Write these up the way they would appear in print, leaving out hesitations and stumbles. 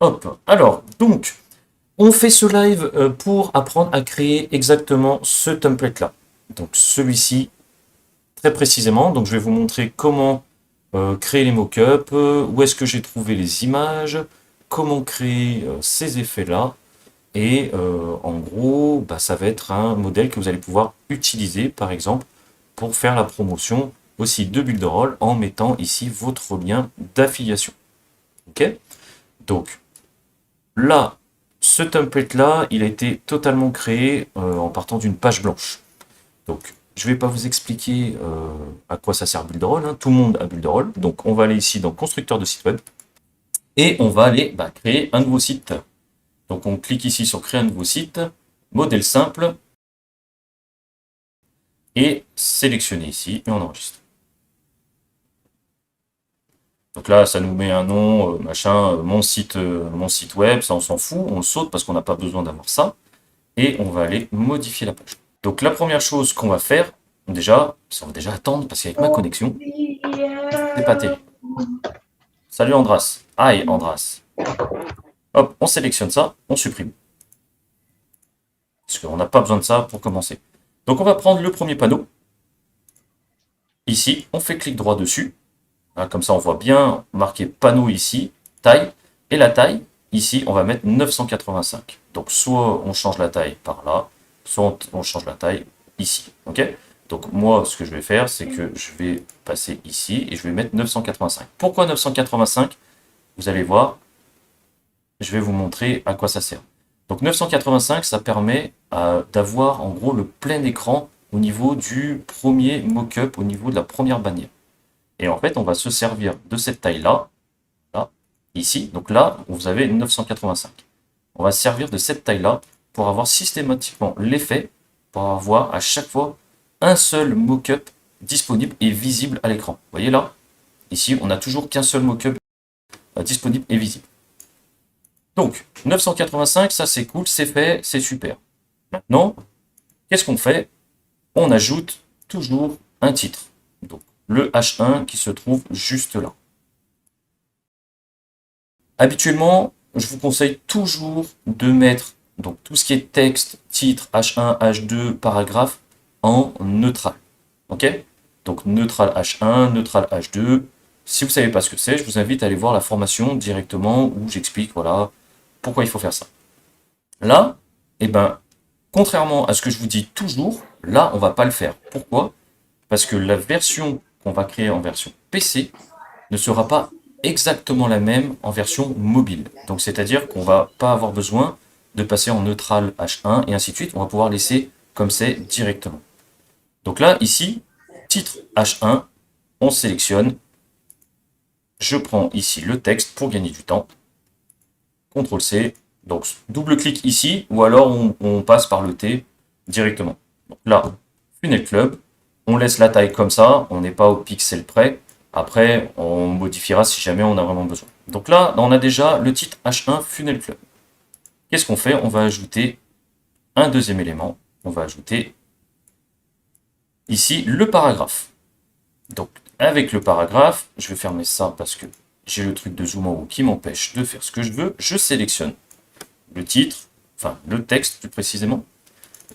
Hop, alors, donc, on fait ce live pour apprendre à créer exactement ce template-là. Donc, celui-ci, très précisément. Donc, je vais vous montrer comment créer les mockups, où est-ce que j'ai trouvé les images, comment créer ces effets-là. Et en gros, bah, ça va être un modèle que vous allez pouvoir utiliser, par exemple, pour faire la promotion aussi de Builderall en mettant ici votre lien d'affiliation. Ok? Donc, là, ce template-là, il a été totalement créé en partant d'une page blanche. Donc, je ne vais pas vous expliquer à quoi ça sert Builderall, hein. Tout le monde a Builderall. Donc, on va aller ici dans constructeur de site web et on va aller créer un nouveau site. Donc, on clique ici sur créer un nouveau site, modèle simple et sélectionner ici et on enregistre. Donc là, ça nous met un nom, machin, mon site web, ça on s'en fout, on le saute parce qu'on n'a pas besoin d'avoir ça. Et on va aller modifier la page. Donc la première chose qu'on va faire, déjà, on va déjà attendre parce qu'avec ma connexion, c'est pas terrible. Salut Andras. Aïe Andras. Hop, on sélectionne ça, on supprime. Parce qu'on n'a pas besoin de ça pour commencer. Donc on va prendre le premier panneau. Ici, on fait clic droit dessus. Comme ça, on voit bien marqué panneau ici, taille. Et la taille, ici, on va mettre 985. Donc soit on change la taille par là, soit on change la taille ici. Ok? Donc moi, ce que je vais faire, c'est que je vais passer ici et je vais mettre 985. Pourquoi 985? Vous allez voir, je vais vous montrer à quoi ça sert. Donc 985, ça permet d'avoir en gros le plein écran au niveau du premier mock-up, au niveau de la première bannière. Et en fait, on va se servir de cette taille-là, là, ici. Donc là, vous avez 985. On va se servir de cette taille-là pour avoir systématiquement l'effet, pour avoir à chaque fois un seul mock-up disponible et visible à l'écran. Vous voyez là? Ici, on n'a toujours qu'un seul mock-up disponible et visible. Donc, 985, ça c'est cool, c'est fait, c'est super. Maintenant, qu'est-ce qu'on fait? On ajoute toujours un titre. Donc, le H1 qui se trouve juste là. Habituellement, je vous conseille toujours de mettre donc, tout ce qui est texte, titre, H1, H2, paragraphe en neutral. Ok? Donc neutral H1, neutral H2. Si vous ne savez pas ce que c'est, je vous invite à aller voir la formation directement où j'explique voilà, pourquoi il faut faire ça. Là, eh ben, contrairement à ce que je vous dis toujours, là, on ne va pas le faire. Pourquoi? Parce que la version qu'on va créer en version PC ne sera pas exactement la même en version mobile. Donc c'est-à-dire qu'on va pas avoir besoin de passer en neutral H1 et ainsi de suite. On va pouvoir laisser comme c'est directement. Donc là, ici, titre H1, on sélectionne. Je prends ici le texte pour gagner du temps. CTRL-C. Donc double-clic ici ou alors on passe par le T directement. Donc là, Funnel Club. On laisse la taille comme ça. On n'est pas au pixel près. Après, on modifiera si jamais on a vraiment besoin. Donc là, on a déjà le titre H1 Funnel Club. Qu'est-ce qu'on fait? On va ajouter un deuxième élément. On va ajouter ici le paragraphe. Donc avec le paragraphe, je vais fermer ça parce que j'ai le truc de zoom en haut qui m'empêche de faire ce que je veux. Je sélectionne le titre, enfin le texte plus précisément,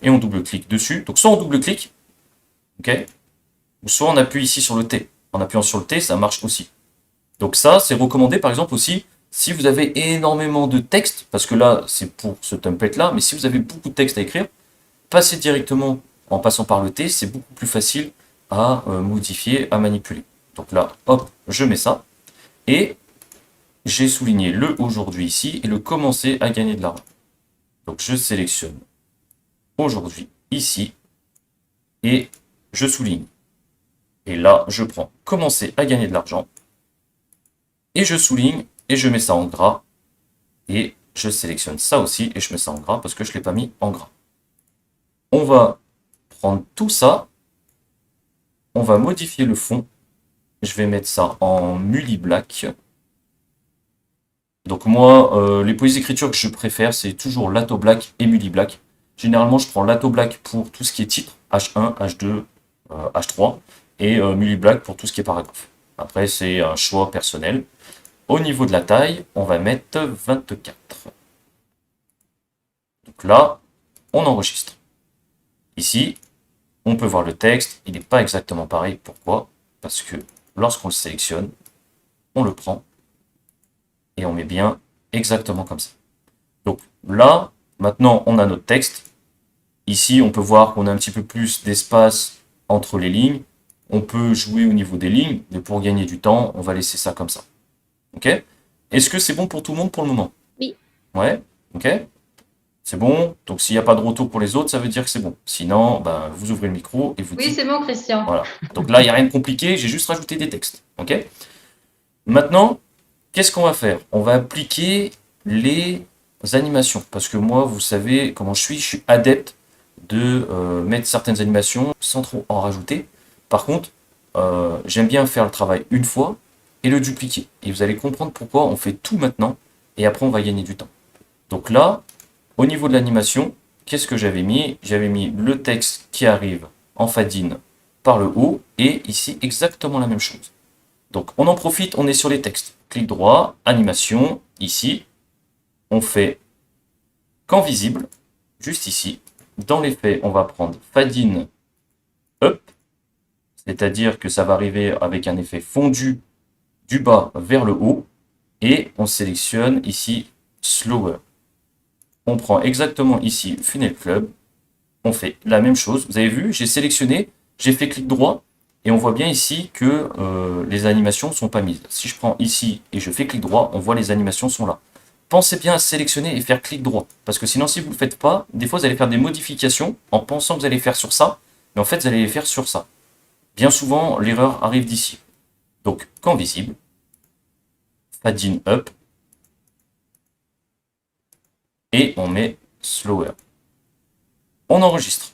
et on double-clique dessus. Donc soit on double-clique, ok, ou soit on appuie ici sur le T. En appuyant sur le T, ça marche aussi. Donc ça, c'est recommandé par exemple aussi si vous avez énormément de texte, parce que là, c'est pour ce template-là, mais si vous avez beaucoup de texte à écrire, passez directement en passant par le T, c'est beaucoup plus facile à modifier, à manipuler. Donc là, hop, je mets ça. Et j'ai souligné le aujourd'hui ici et le commencer à gagner de l'argent. Donc je sélectionne aujourd'hui ici et je souligne. Et là, je prends commencer à gagner de l'argent et je souligne et je mets ça en gras et je sélectionne ça aussi et je mets ça en gras parce que je ne l'ai pas mis en gras. On va prendre tout ça, on va modifier le fond, je vais mettre ça en Muli Black. Donc moi, les polices d'écriture que je préfère, c'est toujours Lato Black et Muli Black. Généralement, je prends Lato Black pour tout ce qui est titre, H1, H2, H3, et Muli Black pour tout ce qui est paragraphe. Après, c'est un choix personnel. Au niveau de la taille, on va mettre 24. Donc là, on enregistre. Ici, on peut voir le texte, il n'est pas exactement pareil. Pourquoi? Parce que lorsqu'on le sélectionne, on le prend et on met bien exactement comme ça. Donc là, maintenant, on a notre texte. Ici, on peut voir qu'on a un petit peu plus d'espace entre les lignes. On peut jouer au niveau des lignes, mais pour gagner du temps, on va laisser ça comme ça. Ok? Est-ce que c'est bon pour tout le monde pour le moment? Oui. Ouais? Ok? C'est bon? Donc s'il n'y a pas de retour pour les autres, ça veut dire que c'est bon. Sinon, ben, vous ouvrez le micro et vous Oui, dites... c'est bon, Christian. Voilà. Donc là, il n'y a rien de compliqué, j'ai juste rajouté des textes. Ok? Maintenant, qu'est-ce qu'on va faire? On va appliquer les animations. Parce que moi, vous savez comment je suis adepte de mettre certaines animations sans trop en rajouter. Par contre, j'aime bien faire le travail une fois et le dupliquer. Et vous allez comprendre pourquoi on fait tout maintenant et après on va gagner du temps. Donc là, au niveau de l'animation, qu'est-ce que j'avais mis? J'avais mis le texte qui arrive en fadine par le haut et ici exactement la même chose. Donc on en profite, on est sur les textes. Clic droit, animation, ici. On fait camp visible, juste ici. Dans les faits, on va prendre fadine up, c'est-à-dire que ça va arriver avec un effet fondu du bas vers le haut. Et on sélectionne ici slower. On prend exactement ici Funnel Club. On fait la même chose. Vous avez vu, j'ai sélectionné, j'ai fait clic droit. Et on voit bien ici que les animations ne sont pas mises. Si je prends ici et je fais clic droit, on voit les animations sont là. Pensez bien à sélectionner et faire clic droit. Parce que sinon, si vous ne le faites pas, des fois, vous allez faire des modifications en pensant que vous allez faire sur ça. Mais en fait, vous allez les faire sur ça. Bien souvent, l'erreur arrive d'ici. Donc, camp visible, fadine up, et on met slower. On enregistre.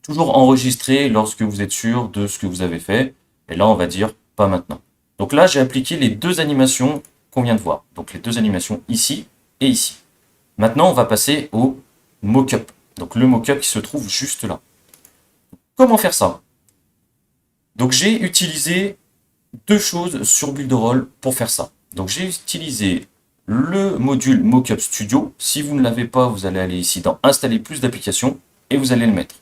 Toujours enregistrer lorsque vous êtes sûr de ce que vous avez fait. Et là, on va dire pas maintenant. Donc là, j'ai appliqué les deux animations qu'on vient de voir. Donc les deux animations ici et ici. Maintenant, on va passer au mock-up. Donc le mock-up qui se trouve juste là. Comment faire ça? Donc j'ai utilisé deux choses sur Builderall pour faire ça. Donc j'ai utilisé le module Mockup Studio. Si vous ne l'avez pas, vous allez aller ici dans Installer plus d'applications et vous allez le mettre.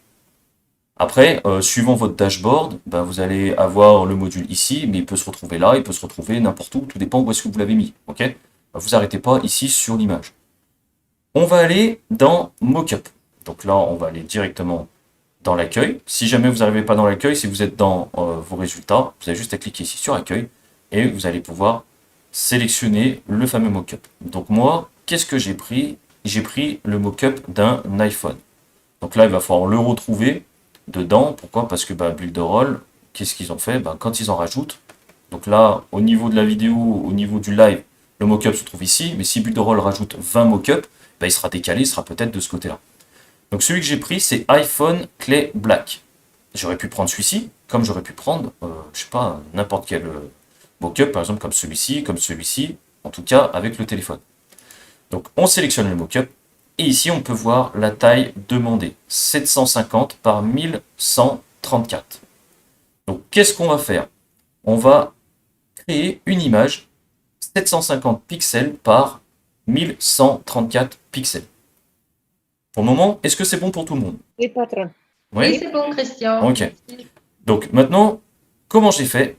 Après, suivant votre dashboard, ben, vous allez avoir le module ici, mais il peut se retrouver là, il peut se retrouver n'importe où, tout dépend où est-ce que vous l'avez mis. Ok? Vous arrêtez pas ici sur l'image. On va aller dans Mockup. Donc là, on va aller directement dans l'accueil. Si jamais vous n'arrivez pas dans l'accueil, si vous êtes dans vos résultats, vous avez juste à cliquer ici sur accueil et vous allez pouvoir sélectionner le fameux mockup. Donc moi, qu'est-ce que j'ai pris? J'ai pris le mockup d'un iPhone. Donc là, il va falloir le retrouver dedans. Pourquoi? Parce que Builderall, qu'est-ce qu'ils ont fait? Quand ils en rajoutent, donc là, au niveau de la vidéo, au niveau du live, le mockup se trouve ici, mais si Builderall rajoute 20 mockups, il sera décalé, il sera peut-être de ce côté-là. Donc celui que j'ai pris, c'est iPhone Clay Black. J'aurais pu prendre celui-ci, comme j'aurais pu prendre, je sais pas, n'importe quel mockup, par exemple comme celui-ci, en tout cas avec le téléphone. Donc on sélectionne le mockup, et ici on peut voir la taille demandée, 750 par 1134. Donc qu'est-ce qu'on va faire? On va créer une image 750 pixels par 1134 pixels. Pour le moment, est-ce que c'est bon pour tout le monde? Oui, patron. Oui, c'est bon, Christian. Ok. Merci. Donc maintenant, comment j'ai fait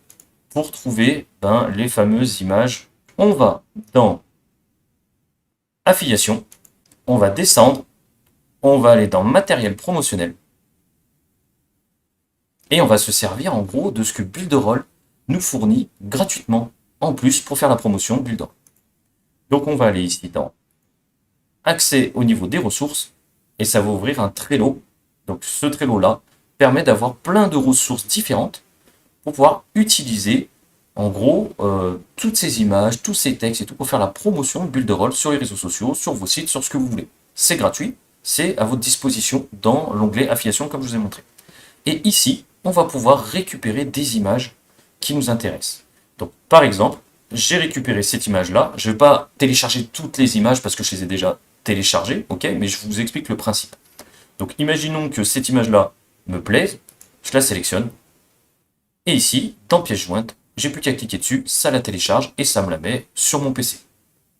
pour trouver les fameuses images? On va dans Affiliation, on va descendre, on va aller dans Matériel promotionnel, et on va se servir en gros de ce que Builderall nous fournit gratuitement en plus pour faire la promotion de Builderall. Donc on va aller ici dans Accès au niveau des ressources, et ça va ouvrir un Trello. Donc ce Trello-là permet d'avoir plein de ressources différentes pour pouvoir utiliser en gros toutes ces images, tous ces textes et tout pour faire la promotion de Builderall sur les réseaux sociaux, sur vos sites, sur ce que vous voulez. C'est gratuit, c'est à votre disposition dans l'onglet affiliation comme je vous ai montré. Et ici, on va pouvoir récupérer des images qui nous intéressent. Donc par exemple, j'ai récupéré cette image-là. Je ne vais pas télécharger toutes les images parce que je les ai déjà téléchargées, ok, mais je vous explique le principe. Donc imaginons que cette image-là me plaise, je la sélectionne, et ici, dans pièce jointe, j'ai plus qu'à cliquer dessus, ça la télécharge et ça me la met sur mon PC.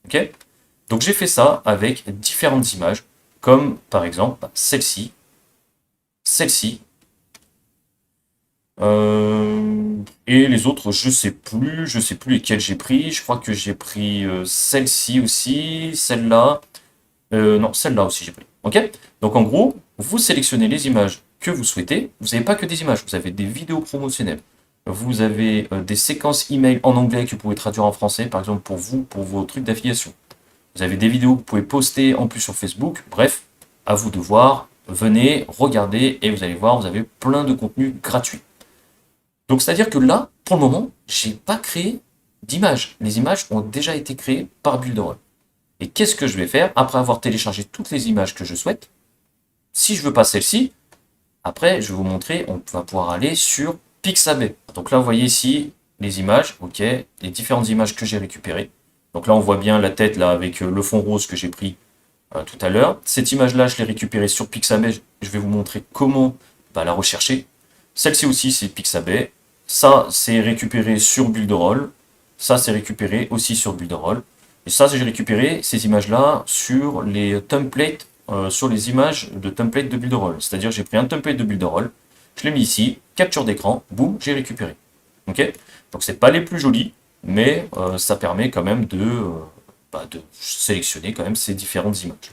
Ok? Donc j'ai fait ça avec différentes images, comme par exemple celle-ci, celle-ci, et les autres, je sais plus lesquelles j'ai pris. Je crois que j'ai pris celle-ci aussi, celle-là. Non, celle-là aussi j'ai pris. Ok? Donc en gros, vous sélectionnez les images que vous souhaitez. Vous n'avez pas que des images, vous avez des vidéos promotionnelles. Vous avez des séquences email en anglais que vous pouvez traduire en français, par exemple pour vous, pour vos trucs d'affiliation. Vous avez des vidéos que vous pouvez poster en plus sur Facebook. Bref, à vous de voir. Venez, regardez et vous allez voir, vous avez plein de contenus gratuits. Donc c'est-à-dire que là, pour le moment, j'ai pas créé d'images. Les images ont déjà été créées par Builderall. Et qu'est-ce que je vais faire après avoir téléchargé toutes les images que je souhaite? Si je veux pas celle-ci, après je vais vous montrer, on va pouvoir aller sur Pixabay. Donc là, vous voyez ici les images, ok, les différentes images que j'ai récupérées. Donc là, on voit bien la tête là avec le fond rose que j'ai pris tout à l'heure. Cette image-là, je l'ai récupérée sur Pixabay. Je vais vous montrer comment la rechercher. Celle-ci aussi, c'est Pixabay. Ça, c'est récupéré sur Builderall. Ça, c'est récupéré aussi sur Builderall. Et ça, j'ai récupéré ces images-là sur les templates, sur les images de template de Builderall. C'est-à-dire, j'ai pris un template de Builderall, je l'ai mis ici, capture d'écran, boum, j'ai récupéré. Ok? Donc, c'est pas les plus jolis, mais ça permet quand même de sélectionner quand même ces différentes images.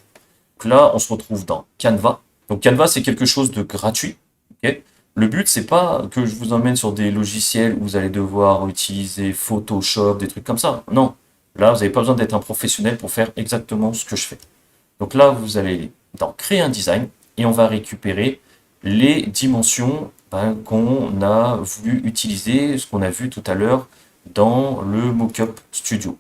Donc là, on se retrouve dans Canva. Donc Canva, c'est quelque chose de gratuit. Okay. Le but, c'est pas que je vous emmène sur des logiciels où vous allez devoir utiliser Photoshop, des trucs comme ça. Non. Là, vous n'avez pas besoin d'être un professionnel pour faire exactement ce que je fais. Donc là, vous allez dans Créer un design et on va récupérer les dimensions qu'on a voulu utiliser, ce qu'on a vu tout à l'heure dans le Mockup Studio.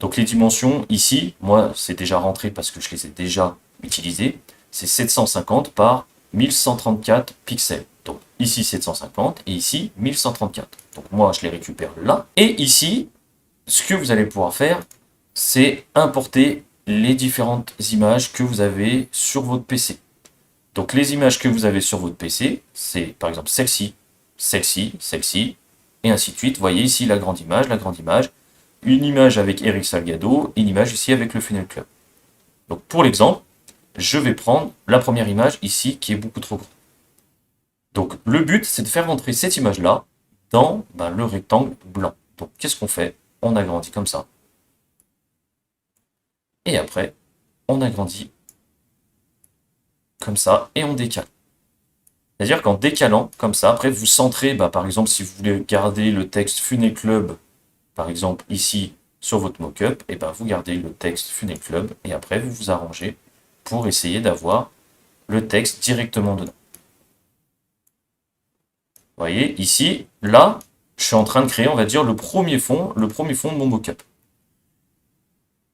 Donc les dimensions ici, moi c'est déjà rentré parce que je les ai déjà utilisées, c'est 750 par 1134 pixels. Donc ici 750 et ici 1134. Donc moi je les récupère là. Et ici, ce que vous allez pouvoir faire, c'est importer les différentes images que vous avez sur votre PC. Donc les images que vous avez sur votre PC, c'est par exemple celle-ci, celle-ci, celle-ci, et ainsi de suite. Vous voyez ici la grande image, une image avec Eric Salgado, une image ici avec le Funnel Club. Donc pour l'exemple, je vais prendre la première image ici qui est beaucoup trop grande. Donc le but, c'est de faire rentrer cette image-là dans le rectangle blanc. Donc qu'est-ce qu'on fait? On agrandit comme ça. Et après, on agrandit comme ça et on décale. C'est-à-dire qu'en décalant comme ça, après vous centrez, par exemple, si vous voulez garder le texte Funnel Club, par exemple ici sur votre mockup, et vous gardez le texte Funnel Club et après vous vous arrangez pour essayer d'avoir le texte directement dedans. Vous voyez, ici, là, je suis en train de créer, on va dire, le premier fond de mon mockup.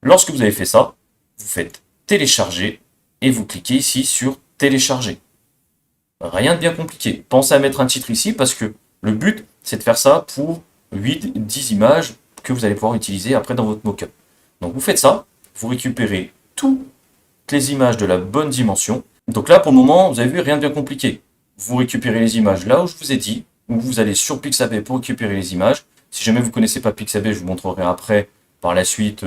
Lorsque vous avez fait ça, vous faites télécharger et vous cliquez ici sur télécharger. Rien de bien compliqué. Pensez à mettre un titre ici parce que le but, c'est de faire ça pour 8-10 images que vous allez pouvoir utiliser après dans votre mockup. Donc vous faites ça, vous récupérez toutes les images de la bonne dimension. Donc là, pour le moment, vous avez vu, rien de bien compliqué. Vous récupérez les images là où je vous ai dit, ou vous allez sur Pixabay pour récupérer les images. Si jamais vous ne connaissez pas Pixabay, je vous montrerai après, par la suite,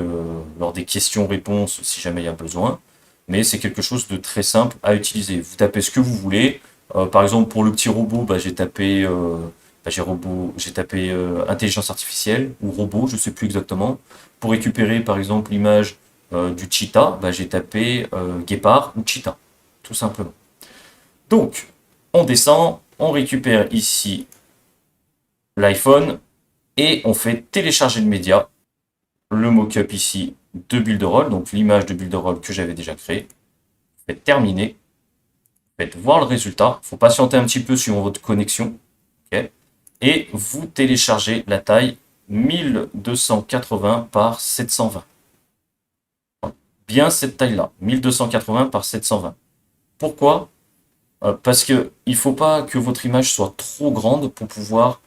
lors des questions-réponses, si jamais il y a besoin. Mais c'est quelque chose de très simple à utiliser. Vous tapez ce que vous voulez. Par exemple, pour le petit robot, j'ai tapé intelligence artificielle ou robot, je ne sais plus exactement. Pour récupérer, par exemple, l'image du cheetah, j'ai tapé guépard ou cheetah, tout simplement. Donc, on descend, on récupère ici l'iPhone et on fait télécharger le média, le mockup ici de Builderall, donc l'image de Builderall que j'avais déjà créée. Faites terminer. Faites voir le résultat. Il faut patienter un petit peu suivant votre connexion. Okay. Et vous téléchargez la taille 1280 par 720. Bien cette taille-là, 1280 par 720. Pourquoi? Parce qu'il ne faut pas que votre image soit trop grande pour pouvoir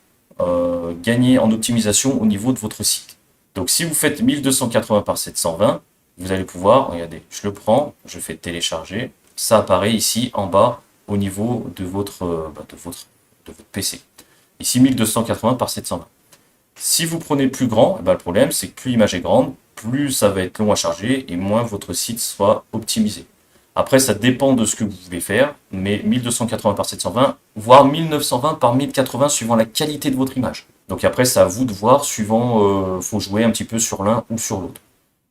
gagner en optimisation au niveau de votre site. Donc si vous faites 1280 par 720, vous allez pouvoir, regardez, je le prends, je fais télécharger, ça apparaît ici en bas au niveau de votre PC. Ici 1280 par 720. Si vous prenez plus grand, le problème c'est que plus l'image est grande, plus ça va être long à charger et moins votre site soit optimisé. Après, ça dépend de ce que vous voulez faire, mais 1280 par 720, voire 1920 par 1080 suivant la qualité de votre image. Donc après, c'est à vous de voir, suivant, faut jouer un petit peu sur l'un ou sur l'autre.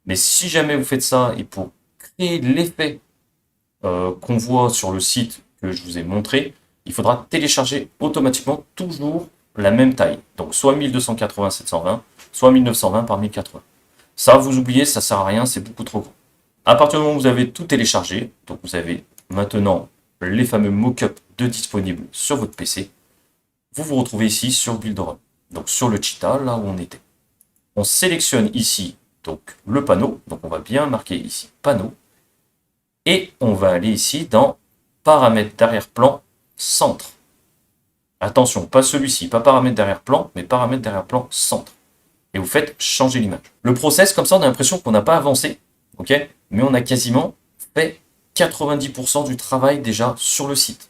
Mais si jamais vous faites ça, et pour créer l'effet qu'on voit sur le site que je vous ai montré, il faudra télécharger automatiquement toujours la même taille. Donc soit 1280-720, soit 1920 par 1080. Ça, vous oubliez, ça sert à rien, c'est beaucoup trop grand. À partir du moment où vous avez tout téléchargé, donc vous avez maintenant les fameux mock-ups de disponibles sur votre PC, vous vous retrouvez ici sur Builderall, donc sur le Cheetah, là où on était. On sélectionne ici donc le panneau, donc on va bien marquer ici panneau, et on va aller ici dans paramètres d'arrière-plan centre. Attention, pas celui-ci, pas paramètres d'arrière-plan, mais paramètres d'arrière-plan centre. Et vous faites changer l'image. Le process, comme ça, on a l'impression qu'on n'a pas avancé, ok, mais on a quasiment fait 90% du travail déjà sur le site.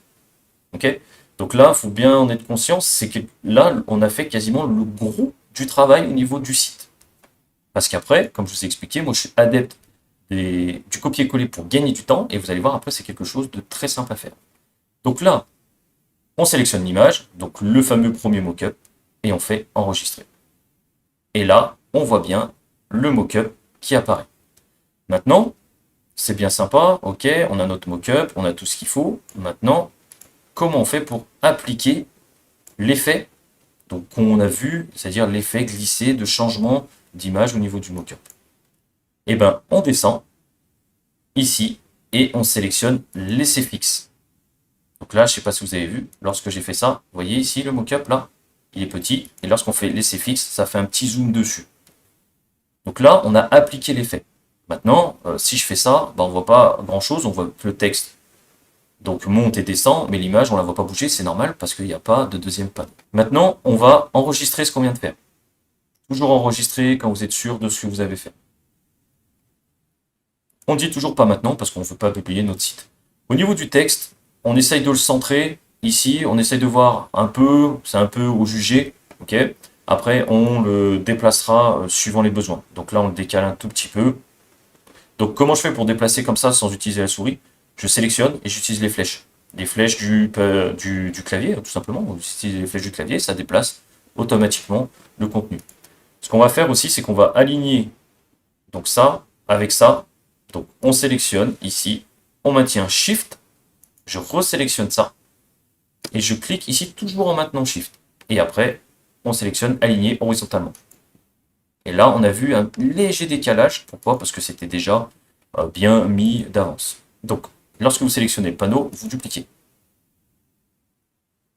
Ok. Donc là, il faut bien en être conscient, c'est que là, on a fait quasiment le gros du travail au niveau du site. Parce qu'après, comme je vous ai expliqué, moi je suis adepte du copier-coller pour gagner du temps, et vous allez voir après, c'est quelque chose de très simple à faire. Donc là, on sélectionne l'image, donc le fameux premier mock-up, et on fait enregistrer. Et là, on voit bien le mock-up qui apparaît. Maintenant, c'est bien sympa, ok, on a notre mock-up, on a tout ce qu'il faut. Maintenant, comment on fait pour appliquer l'effet qu'on a vu, c'est-à-dire l'effet glissé de changement d'image au niveau du mock-up? Eh bien, on descend ici et on sélectionne l'essai fixe. Donc là, je ne sais pas si vous avez vu, lorsque j'ai fait ça, vous voyez ici le mock-up là, il est petit, et lorsqu'on fait l'essai fixe, ça fait un petit zoom dessus. Donc là, on a appliqué l'effet. Maintenant, si je fais ça, on ne voit pas grand-chose, on voit que le texte donc monte et descend, mais l'image, on ne la voit pas bouger, c'est normal parce qu'il n'y a pas de deuxième panneau. Maintenant, on va enregistrer ce qu'on vient de faire. Toujours enregistrer quand vous êtes sûr de ce que vous avez fait. On dit toujours pas maintenant parce qu'on ne veut pas publier notre site. Au niveau du texte, on essaye de le centrer. Ici, on essaye de voir un peu, c'est un peu au jugé, ok. Après, on le déplacera suivant les besoins. Donc là, on le décale un tout petit peu. Donc comment je fais pour déplacer comme ça sans utiliser la souris? Je sélectionne et j'utilise les flèches. Les flèches du clavier, tout simplement. On utilise les flèches du clavier, ça déplace automatiquement le contenu. Ce qu'on va faire aussi, c'est qu'on va aligner donc ça avec ça. Donc on sélectionne ici, on maintient Shift, je resélectionne ça, et je clique ici toujours en maintenant Shift. Et après, on sélectionne aligner horizontalement. Et là, on a vu un léger décalage. Pourquoi? Parce que c'était déjà bien mis d'avance. Donc, lorsque vous sélectionnez le panneau, vous dupliquez.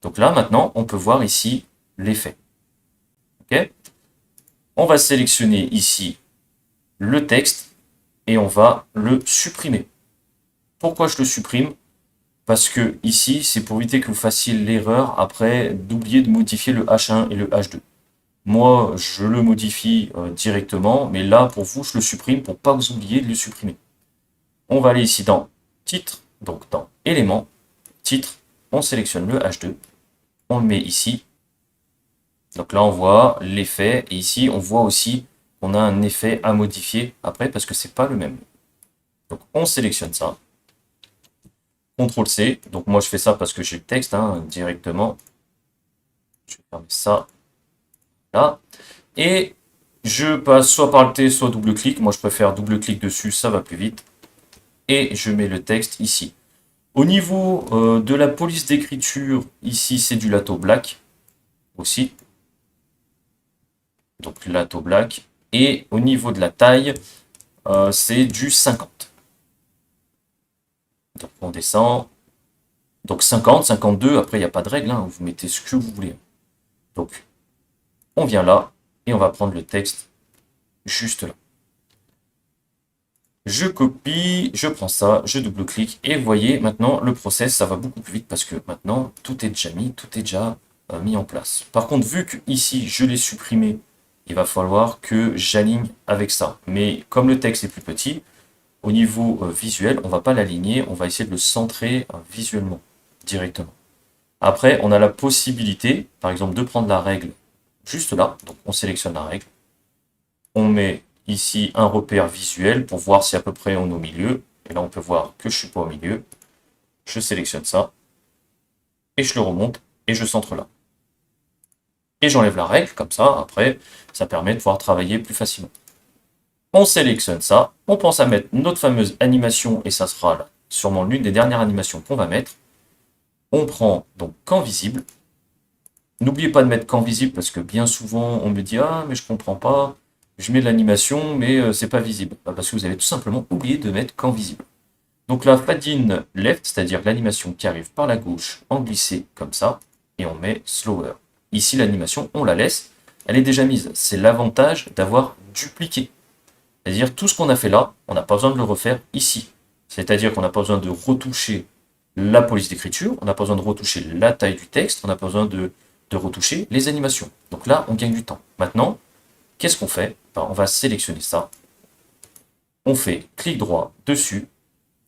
Donc là, maintenant, on peut voir ici l'effet. Ok. On va sélectionner ici le texte et on va le supprimer. Pourquoi je le supprime? Parce que ici, c'est pour éviter que vous fassiez l'erreur après d'oublier de modifier le H1 et le H2. Moi, je le modifie directement, mais là, pour vous, je le supprime pour pas vous oublier de le supprimer. On va aller ici dans titre, donc dans éléments, titre, on sélectionne le H2, on le met ici. Donc là, on voit l'effet, et ici, on voit aussi qu'on a un effet à modifier après, parce que c'est pas le même. Donc, on sélectionne ça. CTRL-C, donc moi, je fais ça parce que j'ai le texte directement. Je vais fermer ça. Là. Et je passe soit par le T, soit double-clic. Moi, je préfère double-clic dessus, ça va plus vite. Et je mets le texte ici. Au niveau de la police d'écriture, ici, c'est du Lato Black aussi. Donc, Lato Black. Et au niveau de la taille, c'est du 50. Donc, on descend. Donc, 50, 52. Après, il n'y a pas de règle. Vous mettez ce que vous voulez. Donc, on vient là et on va prendre le texte juste là. Je copie, je prends ça, je double-clique et vous voyez maintenant le process, ça va beaucoup plus vite parce que maintenant tout est déjà mis, tout est déjà mis en place. Par contre, vu que ici je l'ai supprimé, il va falloir que j'aligne avec ça. Mais comme le texte est plus petit, au niveau visuel, on ne va pas l'aligner, on va essayer de le centrer visuellement, directement. Après, on a la possibilité, par exemple, de prendre la règle juste là. Donc on sélectionne la règle. On met ici un repère visuel pour voir si à peu près on est au milieu. Et là on peut voir que je ne suis pas au milieu. Je sélectionne ça. Et je le remonte et je centre là. Et j'enlève la règle, comme ça, après, ça permet de pouvoir travailler plus facilement. On sélectionne ça, on pense à mettre notre fameuse animation, et ça sera là, sûrement l'une des dernières animations qu'on va mettre. On prend donc camp visible. N'oubliez pas de mettre camp visible, parce que bien souvent, on me dit « Ah, mais je comprends pas, je mets l'animation, mais c'est pas visible. » Parce que vous avez tout simplement oublié de mettre camp visible. Donc là, fade in left, c'est-à-dire l'animation qui arrive par la gauche en glissé, comme ça, et on met slower. Ici, l'animation, on la laisse, elle est déjà mise. C'est l'avantage d'avoir dupliqué. C'est-à-dire, tout ce qu'on a fait là, on n'a pas besoin de le refaire ici. C'est-à-dire qu'on n'a pas besoin de retoucher la police d'écriture, on n'a pas besoin de retoucher la taille du texte, on n'a pas besoin de retoucher les animations. Donc là, on gagne du temps. Maintenant, qu'est-ce qu'on fait? On va sélectionner ça. On fait clic droit dessus,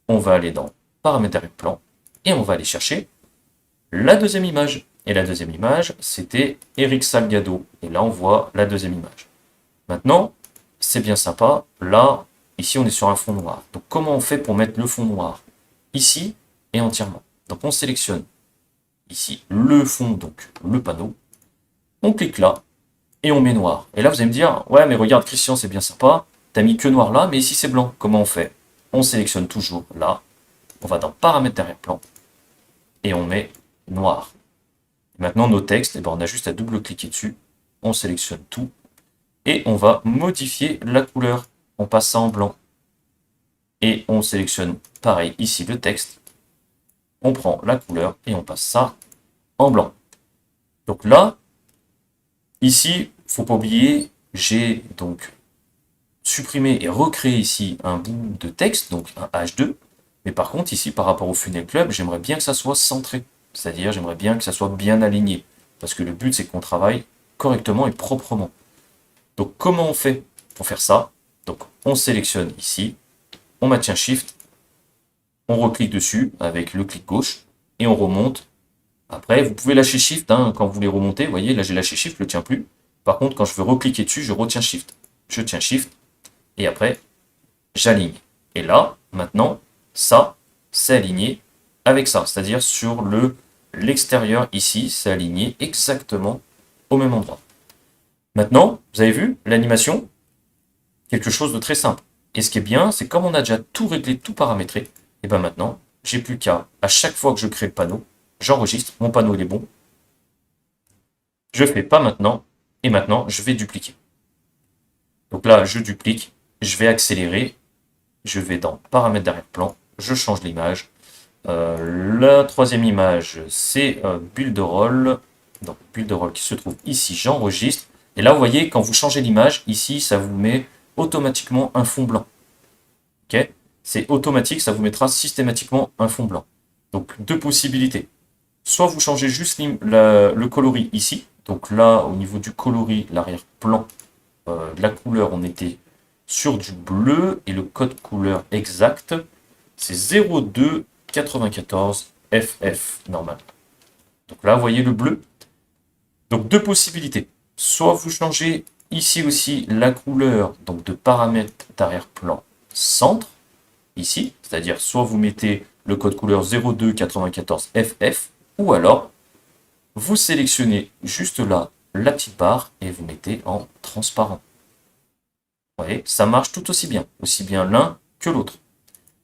on va aller dans paramètres d'arrière-plan, et on va aller chercher la deuxième image. Et la deuxième image, c'était Eric Salgado. Et là, on voit la deuxième image. Maintenant, c'est bien sympa. Là, ici, on est sur un fond noir. Donc, comment on fait pour mettre le fond noir? Ici et entièrement. Donc, on sélectionne ici le fond, donc le panneau. On clique là et on met noir. Et là, vous allez me dire, ouais, mais regarde, Christian, c'est bien sympa. T'as mis que noir là, mais ici, c'est blanc. Comment on fait? On sélectionne toujours là. On va dans paramètres d'arrière-plan et on met noir. Maintenant, nos textes, on a juste à double-cliquer dessus, on sélectionne tout, et on va modifier la couleur. On passe ça en blanc. Et on sélectionne, pareil, ici le texte, on prend la couleur, et on passe ça en blanc. Donc là, ici, il ne faut pas oublier, j'ai donc supprimé et recréé ici un bout de texte, donc un H2, mais par contre, ici, par rapport au Funnel Club, j'aimerais bien que ça soit centré. C'est-à-dire, j'aimerais bien que ça soit bien aligné. Parce que le but, c'est qu'on travaille correctement et proprement. Donc, comment on fait pour faire ça? Donc, on sélectionne ici, on maintient Shift, on reclique dessus avec le clic gauche, et on remonte. Après, vous pouvez lâcher Shift quand vous voulez remonter. Vous voyez, là, j'ai lâché Shift, je ne le tiens plus. Par contre, quand je veux recliquer dessus, je retiens Shift. Je tiens Shift, et après, j'aligne. Et là, maintenant, ça, c'est aligné avec ça. C'est-à-dire sur l'extérieur ici, c'est aligné exactement au même endroit. Maintenant, vous avez vu l'animation, quelque chose de très simple. Et ce qui est bien, c'est comme on a déjà tout réglé, tout paramétré, et bien maintenant, j'ai plus qu'à chaque fois que je crée le panneau, j'enregistre, mon panneau il est bon, je fais pas maintenant, et maintenant je vais dupliquer. Donc là, je duplique, je vais accélérer, je vais dans paramètres d'arrière-plan, je change l'image. La troisième image, c'est Builderall. Donc Builderall qui se trouve ici, j'enregistre. Et là, vous voyez, quand vous changez l'image, ici, ça vous met automatiquement un fond blanc. Ok? C'est automatique, ça vous mettra systématiquement un fond blanc. Donc, deux possibilités. Soit vous changez juste le coloris ici. Donc là, au niveau du coloris, l'arrière-plan, de la couleur, on était sur du bleu. Et le code couleur exact, c'est 0294 FF normal. Donc là, vous voyez le bleu. Donc deux possibilités. Soit vous changez ici aussi la couleur donc de paramètres d'arrière-plan centre, ici, c'est-à-dire soit vous mettez le code couleur 0294 FF, ou alors vous sélectionnez juste là la petite barre et vous mettez en transparent. Vous voyez, ça marche tout aussi bien l'un que l'autre.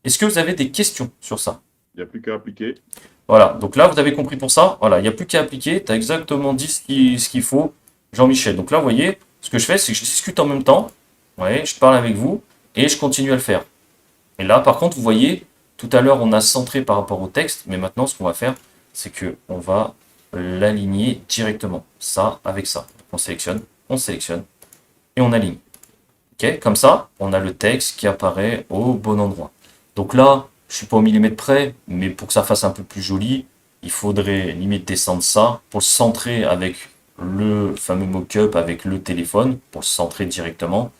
Est-ce que vous avez des questions sur ça? Il n'y a plus qu'à appliquer. Voilà, donc là, vous avez compris pour ça. Voilà, il n'y a plus qu'à appliquer. Tu as exactement dit ce qu'il faut, Jean-Michel. Donc là, vous voyez, ce que je fais, c'est que je discute en même temps. Vous voyez, je parle avec vous et je continue à le faire. Et là, par contre, vous voyez, tout à l'heure, on a centré par rapport au texte. Mais maintenant, ce qu'on va faire, c'est qu'on va l'aligner directement. Ça avec ça. Donc, on sélectionne et on aligne. Ok, comme ça, on a le texte qui apparaît au bon endroit. Donc là, je ne suis pas au millimètre près, mais pour que ça fasse un peu plus joli, il faudrait limite descendre ça pour le centrer avec le fameux mock-up avec le téléphone, pour le centrer directement.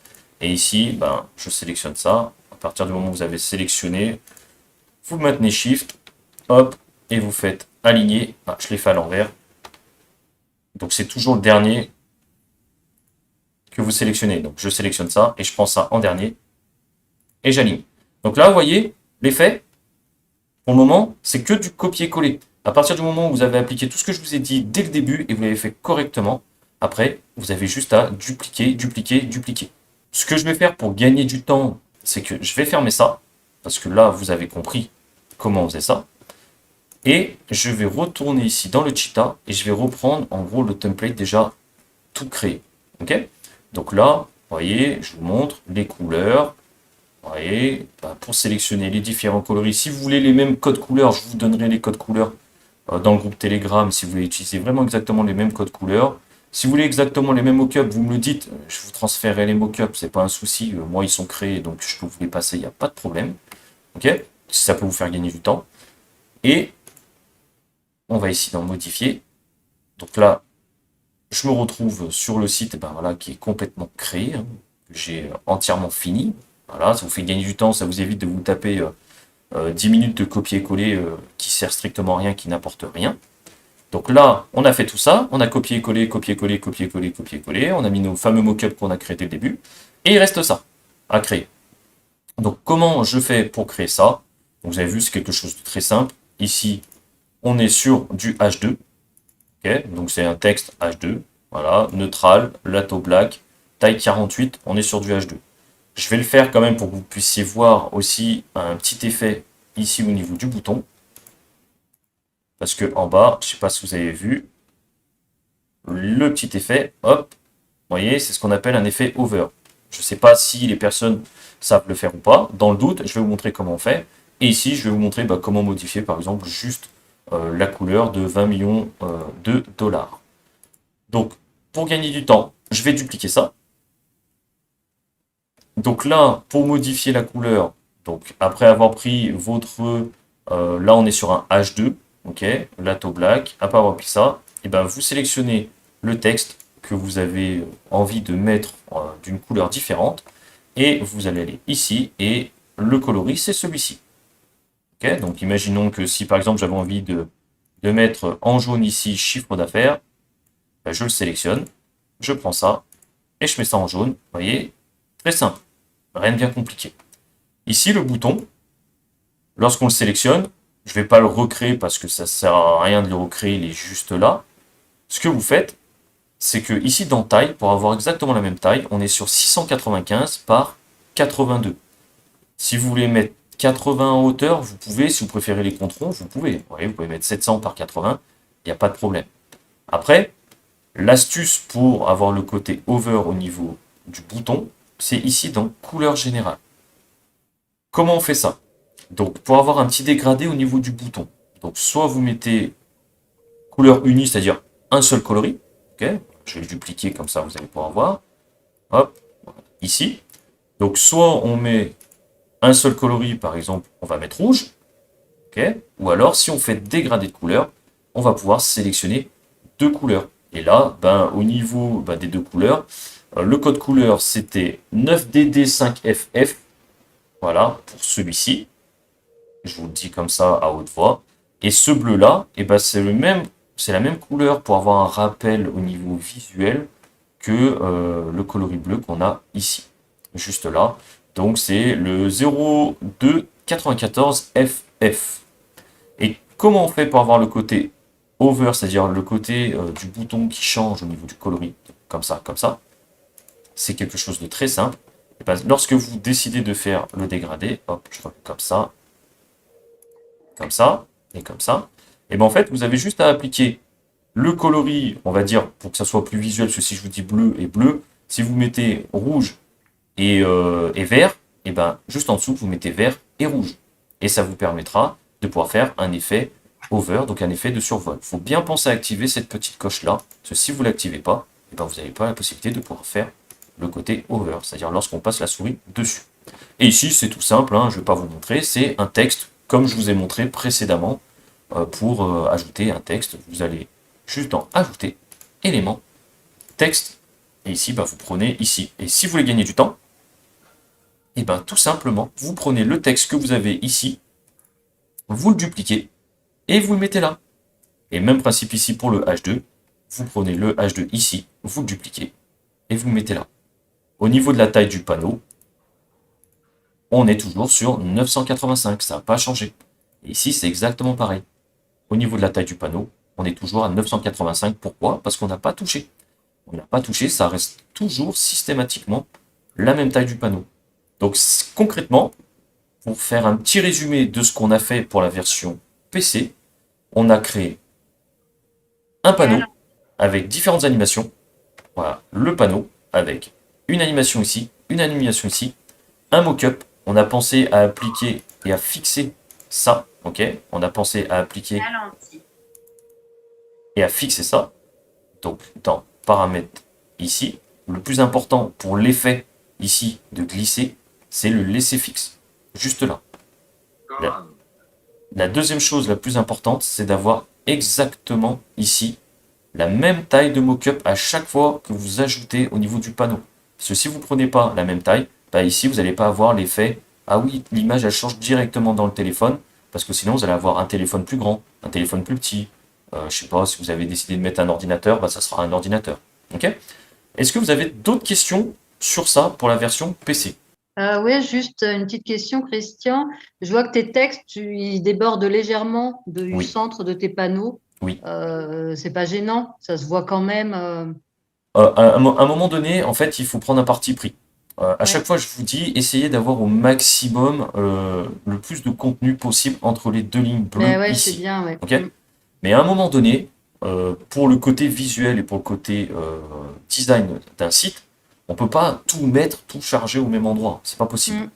Et ici, je sélectionne ça. À partir du moment où vous avez sélectionné, vous maintenez Shift, hop, et vous faites aligner. Ah, je l'ai fait à l'envers. Donc c'est toujours le dernier que vous sélectionnez. Donc je sélectionne ça et je prends ça en dernier et j'aligne. Donc là, vous voyez, l'effet, pour le moment, c'est que du copier-coller. À partir du moment où vous avez appliqué tout ce que je vous ai dit dès le début et vous l'avez fait correctement, après, vous avez juste à dupliquer, dupliquer, dupliquer. Ce que je vais faire pour gagner du temps, c'est que je vais fermer ça, parce que là, vous avez compris comment on faisait ça. Et je vais retourner ici dans le Cheetah et je vais reprendre en gros le template déjà tout créé. Ok? Donc là, vous voyez, je vous montre les couleurs. Vous voyez, pour sélectionner les différents coloris, si vous voulez les mêmes codes couleurs, je vous donnerai les codes couleurs dans le groupe Telegram si vous voulez utiliser vraiment exactement les mêmes codes couleurs. Si vous voulez exactement les mêmes mock-ups, vous me le dites, je vous transférerai les mock-ups, c'est pas un souci. Moi, ils sont créés, donc je peux vous les passer, il n'y a pas de problème. Ok? Si ça peut vous faire gagner du temps. Et on va ici dans modifier. Donc là, je me retrouve sur le site voilà, qui est complètement créé, hein, que j'ai entièrement fini. Voilà, ça vous fait gagner du temps, ça vous évite de vous taper 10 minutes de copier-coller qui sert strictement à rien, qui n'apporte rien. Donc là, on a fait tout ça, on a copié-collé, copié-collé, copié-collé, copié-collé, on a mis nos fameux mock-ups qu'on a créés dès le début, et il reste ça à créer. Donc comment je fais pour créer ça? Donc, vous avez vu, c'est quelque chose de très simple. Ici, on est sur du H2. Okay, donc c'est un texte H2. Voilà, neutral, lato black, taille 48, on est sur du H2. Je vais le faire quand même pour que vous puissiez voir aussi un petit effet ici au niveau du bouton. Parce que en bas, je ne sais pas si vous avez vu, le petit effet, hop, vous voyez, c'est ce qu'on appelle un effet hover. Je ne sais pas si les personnes savent le faire ou pas. Dans le doute, je vais vous montrer comment on fait. Et ici, je vais vous montrer comment modifier, par exemple, juste la couleur de 20 millions de dollars. Donc, pour gagner du temps, je vais dupliquer ça. Donc là, pour modifier la couleur, donc après avoir pris votre... là, on est sur un H2, ok, lato black. Après avoir pris ça, et ben, vous sélectionnez le texte que vous avez envie de mettre d'une couleur différente. Et vous allez aller ici, et le coloris, c'est celui-ci. Okay, donc imaginons que si par exemple j'avais envie de mettre en jaune ici chiffre d'affaires, ben, je le sélectionne, je prends ça, et je mets ça en jaune. Vous voyez, très simple, rien de bien compliqué. Ici, le bouton, lorsqu'on le sélectionne, je ne vais pas le recréer parce que ça ne sert à rien de le recréer, il est juste là. Ce que vous faites, c'est que ici dans taille, pour avoir exactement la même taille, on est sur 695 par 82. Si vous voulez mettre 80 en hauteur, vous pouvez, si vous préférez les contrôles, vous pouvez. Vous voyez, vous pouvez mettre 700 par 80, il n'y a pas de problème. Après, l'astuce pour avoir le côté over au niveau du bouton, c'est ici dans couleur générale. Comment on fait ça? Donc, pour avoir un petit dégradé au niveau du bouton, donc soit vous mettez couleur unie, c'est-à-dire un seul coloris. Okay, je vais le dupliquer comme ça, vous allez pouvoir voir. Hop, ici. Donc, soit on met un seul coloris, par exemple, on va mettre rouge. Okay, ou alors, si on fait dégradé de couleur, on va pouvoir sélectionner deux couleurs. Et là, au niveau des deux couleurs, le code couleur, c'était 9DD5FF. Voilà, pour celui-ci. Je vous le dis comme ça à haute voix. Et ce bleu-là, c'est la même couleur pour avoir un rappel au niveau visuel que le coloris bleu qu'on a ici. Juste là. Donc c'est le 0294FF. Et comment on fait pour avoir le côté over, c'est-à-dire le côté du bouton qui change au niveau du coloris, comme ça, c'est quelque chose de très simple. Lorsque vous décidez de faire le dégradé, hop, je refais comme ça, et comme ça, et en fait, vous avez juste à appliquer le coloris, on va dire, pour que ça soit plus visuel, parce que si je vous dis bleu et bleu, si vous mettez rouge et vert, juste en dessous, vous mettez vert et rouge. Et ça vous permettra de pouvoir faire un effet over, donc un effet de survol. Il faut bien penser à activer cette petite coche-là, parce que si vous ne l'activez pas, vous n'avez pas la possibilité de pouvoir faire le côté over, c'est-à-dire lorsqu'on passe la souris dessus. Et ici, c'est tout simple, je ne vais pas vous montrer, c'est un texte, comme je vous ai montré précédemment, pour ajouter un texte. Vous allez juste dans Ajouter, éléments, texte, et ici, vous prenez ici. Et si vous voulez gagner du temps, tout simplement, vous prenez le texte que vous avez ici, vous le dupliquez, et vous le mettez là. Et même principe ici pour le H2, vous prenez le H2 ici, vous le dupliquez, et vous le mettez là. Au niveau de la taille du panneau, on est toujours sur 985, ça n'a pas changé. Et ici, c'est exactement pareil. Au niveau de la taille du panneau, on est toujours à 985. Pourquoi? Parce qu'on n'a pas touché. On n'a pas touché, ça reste toujours systématiquement la même taille du panneau. Donc concrètement, pour faire un petit résumé de ce qu'on a fait pour la version PC, on a créé un panneau avec différentes animations. Voilà, le panneau avec une animation ici, une animation ici, un mock-up. On a pensé à appliquer et à fixer ça, ok? On a pensé à appliquer et à fixer ça. Donc dans paramètres ici, le plus important pour l'effet ici de glisser, c'est le laisser fixe, juste là. La deuxième chose la plus importante, c'est d'avoir exactement ici la même taille de mock-up à chaque fois que vous ajoutez au niveau du panneau. Parce que si vous ne prenez pas la même taille, bah ici vous n'allez pas avoir l'effet « Ah oui, l'image elle change directement dans le téléphone », parce que sinon vous allez avoir un téléphone plus grand, un téléphone plus petit. Je sais pas, si vous avez décidé de mettre un ordinateur, bah ça sera un ordinateur. Ok? Est-ce que vous avez d'autres questions sur ça pour la version PC? Oui, juste une petite question, Christian. Je vois que tes textes, ils débordent légèrement du Oui, centre de tes panneaux. oui. C'est pas gênant, ça se voit quand même. À un moment donné, en fait, il faut prendre un parti pris. À chaque Ouais. fois, je vous dis, essayez d'avoir au maximum le plus de contenu possible entre les deux lignes Mais bleues ouais, je sais ici. bien, ouais. Ok? Mais à un moment donné, pour le côté visuel et pour le côté design d'un site, on peut pas tout mettre, tout charger au même endroit. C'est pas possible. Mm.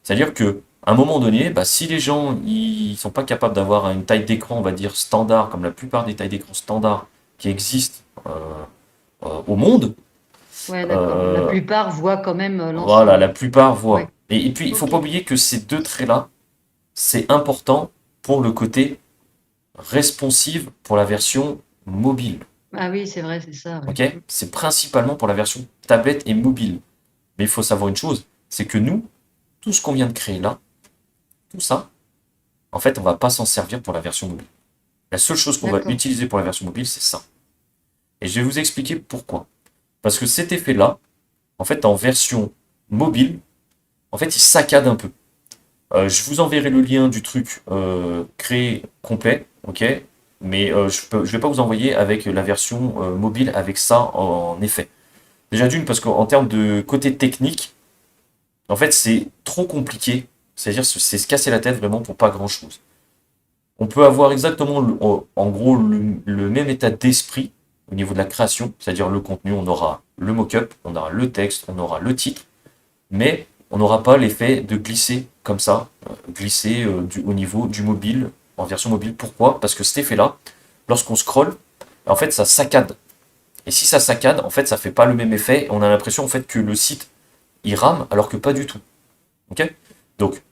C'est-à-dire que à un moment donné, bah, si les gens ils sont pas capables d'avoir une taille d'écran, on va dire standard, comme la plupart des tailles d'écran standards qui existent au monde, Ouais, d'accord. La euh, plupart voient quand même voilà, la l'ensemble. plupart Ouais. voient. Et puis, il faut Ok. pas oublier que ces deux traits-là, c'est important pour le côté responsive pour la version mobile. Ah oui, c'est vrai, c'est ça. Ouais. Ok? C'est principalement pour la version tablette et mobile. Mais il faut savoir une chose, c'est que nous, tout ce qu'on vient de créer là, tout ça, en fait, on va pas s'en servir pour la version mobile. La seule chose qu'on va D'accord. utiliser pour la version mobile, c'est ça. Et je vais vous expliquer pourquoi. Parce que cet effet-là, en fait, en version mobile, en fait, il saccade un peu. Je vous enverrai le lien du truc créé complet, ok? Mais je vais pas vous envoyer avec la version mobile avec ça en effet. Déjà d'une, parce qu'en termes de côté technique, en fait, c'est trop compliqué. C'est-à-dire, c'est se casser la tête vraiment pour pas grand-chose. On peut avoir exactement, en gros, le même état d'esprit au niveau de la création, c'est-à-dire le contenu. On aura le mock-up, on aura le texte, on aura le titre, mais on n'aura pas l'effet de glisser comme ça, glisser au niveau du mobile, en version mobile. Pourquoi? Parce que cet effet-là, lorsqu'on scrolle, en fait, ça saccade. Et si ça saccade, en fait, ça fait pas le même effet. On a l'impression en fait que le site il rame, alors que pas du tout. Ok? Donc,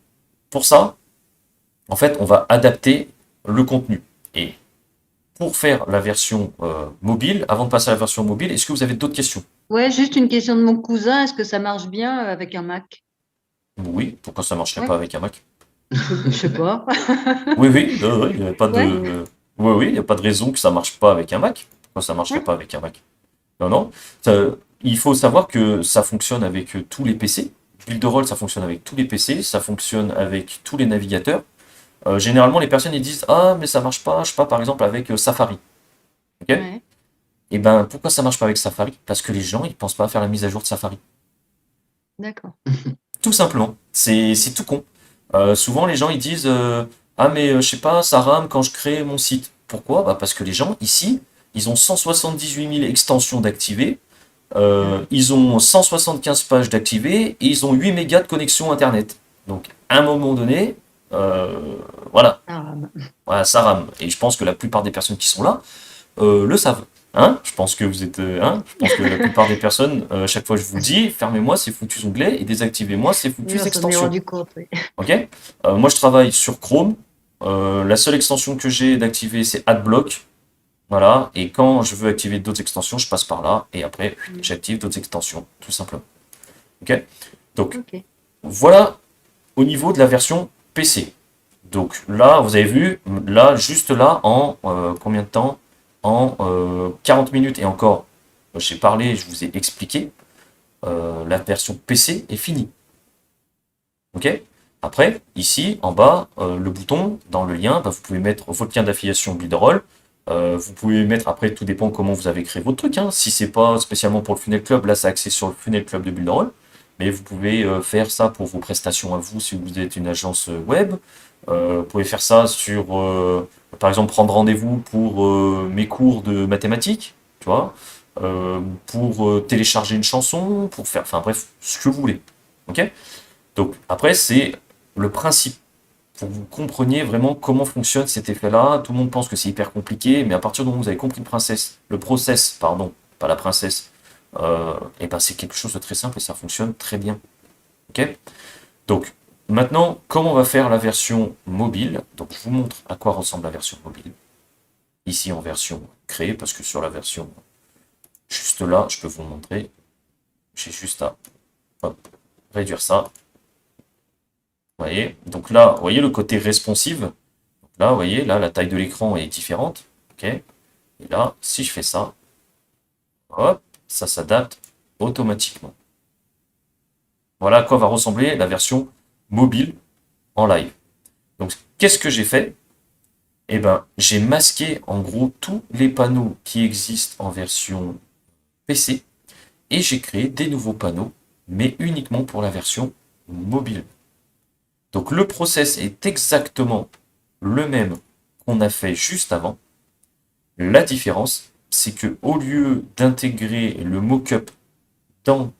pour ça, en fait, on va adapter le contenu. Et pour faire la version mobile, avant de passer à la version mobile, est-ce que vous avez d'autres questions? Ouais, juste une question de mon cousin. Est-ce que ça marche bien avec un Mac? Oui, pourquoi ça marcherait Ouais, pas avec un Mac? je sais pas. Oui, oui, il n'y a pas Ouais, de. Oui, oui, il n'y a pas de raison que ça marche pas avec un Mac. Pourquoi ça marcherait ouais, pas avec un Mac? Non, non. Il faut savoir que ça fonctionne avec tous les PC. Builderall, ça fonctionne avec tous les PC, ça fonctionne avec tous les navigateurs. Généralement, les personnes ils disent ah mais ça marche pas, je sais pas par exemple avec Safari. Ok? ouais. Et ben pourquoi ça marche pas avec Safari? Parce que les gens ils pensent pas à faire la mise à jour de Safari. D'accord. Tout simplement. C'est tout con. Souvent, les gens ils disent ah, mais je sais pas, ça rame quand je crée mon site. Pourquoi? Bah, parce que les gens ici, ils ont 178 000 extensions d'activées, ils ont 175 pages d'activées et ils ont 8 mégas de connexion internet. Donc, à un moment donné, euh, voilà, Ah, bah, voilà, ça rame. Et je pense que la plupart des personnes qui sont là le savent. Hein, je pense que vous êtes, hein, je pense que la plupart des personnes, à chaque fois je vous dis, fermez-moi ces foutus onglets et désactivez-moi ces oui, foutus on s'en est extensions. rendu compte. Oui. Ok? Moi je travaille sur Chrome. La seule extension que j'ai d'activer c'est AdBlock. Voilà. Et quand je veux activer d'autres extensions, je passe par là et après j'active d'autres extensions, tout simplement. Ok? Donc Ok. voilà au niveau de la version PC. Donc là, vous avez vu, là, juste là, en combien de temps? En 40 minutes et encore, j'ai parlé, je vous ai expliqué. la version PC est finie. Ok? Après, ici, en bas, le bouton, dans le lien, bah, vous pouvez mettre votre lien d'affiliation Builderall. Vous pouvez mettre, après, tout dépend comment vous avez créé votre truc. Hein. Si c'est pas spécialement pour le Funnel Club, là, c'est axé sur le Funnel Club de Builderall. Mais vous pouvez faire ça pour vos prestations à vous si vous êtes une agence web. Vous pouvez faire ça sur, par exemple, prendre rendez-vous pour mes cours de mathématiques, tu vois, pour télécharger une chanson, pour faire, enfin bref, ce que vous voulez. Ok? Donc après, c'est le principe pour que vous compreniez vraiment comment fonctionne cet effet-là. Tout le monde pense que c'est hyper compliqué, mais à partir du moment où vous avez compris le process, pardon, pas la princesse, et ben c'est quelque chose de très simple et ça fonctionne très bien. Ok? Donc maintenant, comment on va faire la version mobile? Donc je vous montre à quoi ressemble la version mobile. Ici en version créée, parce que sur la version juste là, je peux vous montrer. J'ai juste à hop, réduire ça. Vous voyez? Donc là, vous voyez le côté responsive. Là, vous voyez, là, la taille de l'écran est différente. Ok? Et là, si je fais ça, hop, ça s'adapte automatiquement. Voilà à quoi va ressembler la version mobile en live. Donc, qu'est-ce que j'ai fait? Eh ben, j'ai masqué en gros tous les panneaux qui existent en version PC et j'ai créé des nouveaux panneaux, mais uniquement pour la version mobile. Donc, le process est exactement le même qu'on a fait juste avant. La différence, c'est que au lieu d'intégrer le mockup dans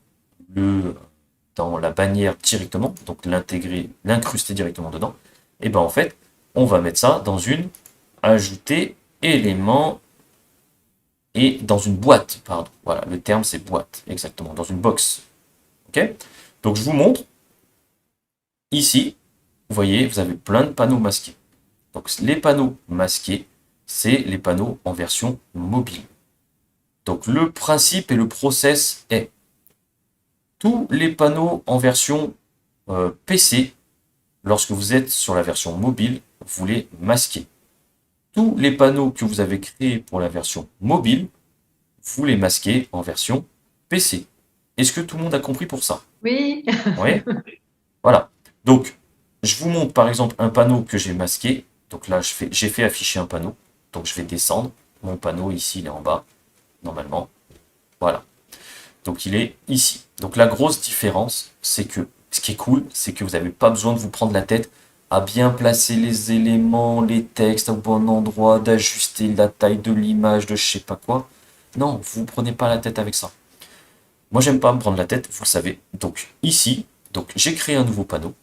dans la bannière directement, donc l'incruster directement dedans, et ben en fait, on va mettre ça dans une ajouter élément et dans une boîte, pardon. Voilà, le terme c'est boîte, exactement, dans une box. Ok? Donc je vous montre ici, vous voyez, vous avez plein de panneaux masqués. Donc les panneaux masqués, c'est les panneaux en version mobile. Donc le principe et le process est tous les panneaux en version PC, lorsque vous êtes sur la version mobile, vous les masquez. Tous les panneaux que vous avez créés pour la version mobile, vous les masquez en version PC. Est-ce que tout le monde a compris pour ça? Oui. Oui. Voilà. Donc, je vous montre par exemple un panneau que j'ai masqué. Donc là, j'ai fait afficher un panneau. Donc je vais descendre. Mon panneau ici, il est en bas, normalement. Voilà. Donc il est ici. Donc la grosse différence, c'est que ce qui est cool, c'est que vous n'avez pas besoin de vous prendre la tête à bien placer les éléments, les textes au bon endroit, d'ajuster la taille de l'image, de je sais pas quoi. Non, vous ne prenez pas la tête avec ça. Moi, j'aime pas me prendre la tête, vous le savez. Donc ici, donc j'ai créé un nouveau panneau